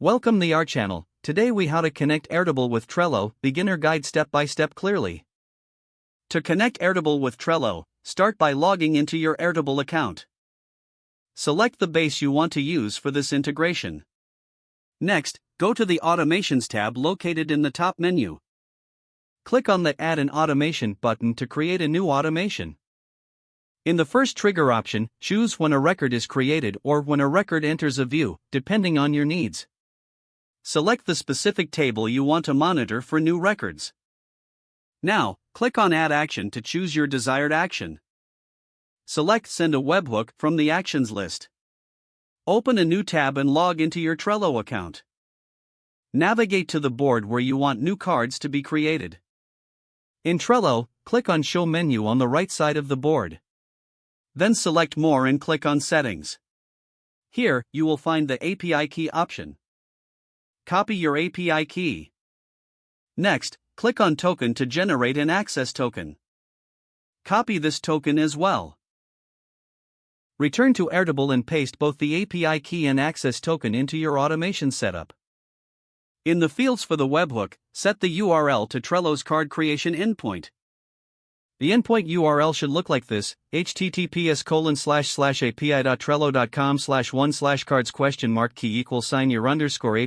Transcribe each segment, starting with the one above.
Welcome the our channel. Today we how to connect Airtable with Trello, beginner guide step by step clearly. To connect Airtable with Trello, start by logging into your Airtable account. Select the base you want to use for this integration. Next, go to the Automations tab located in the top menu. Click on the Add an Automation button to create a new automation. In the first trigger option, choose when a record is created or when a record enters a view, depending on your needs. Select the specific table you want to monitor for new records. Now, click on Add Action to choose your desired action. Select Send a webhook from the Actions list. Open a new tab and log into your Trello account. Navigate to the board where you want new cards to be created. In Trello, click on Show menu on the right side of the board. Then select More and click on Settings. Here, you will find the API key option. Copy your API key. Next, click on Token to generate an access token. Copy this token as well. Return to Airtable and paste both the API key and access token into your automation setup. In the fields for the webhook, set the URL to Trello's card creation endpoint. The endpoint URL should look like this: https://api.trello.com/1/cards?key =your API_key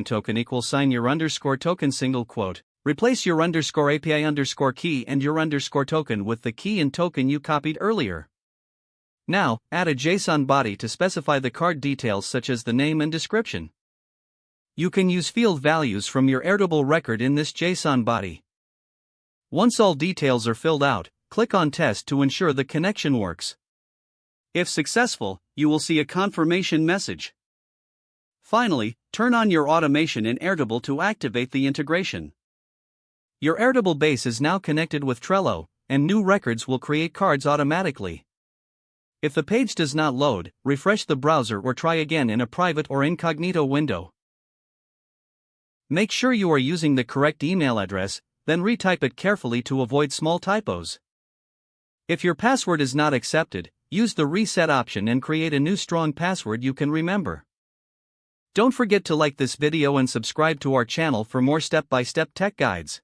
&token =your token . Replace your _API_key and your _token with the key and token you copied earlier. Now, add a JSON body to specify the card details such as the name and description. You can use field values from your Airtable record in this JSON body. Once all details are filled out, click on Test to ensure the connection works. If successful, you will see a confirmation message. Finally, turn on your automation in Airtable to activate the integration. Your Airtable base is now connected with Trello, and new records will create cards automatically. If the page does not load, refresh the browser or try again in a private or incognito window. Make sure you are using the correct email address, then retype it carefully to avoid small typos. If your password is not accepted, use the reset option and create a new strong password you can remember. Don't forget to like this video and subscribe to our channel for more step-by-step tech guides.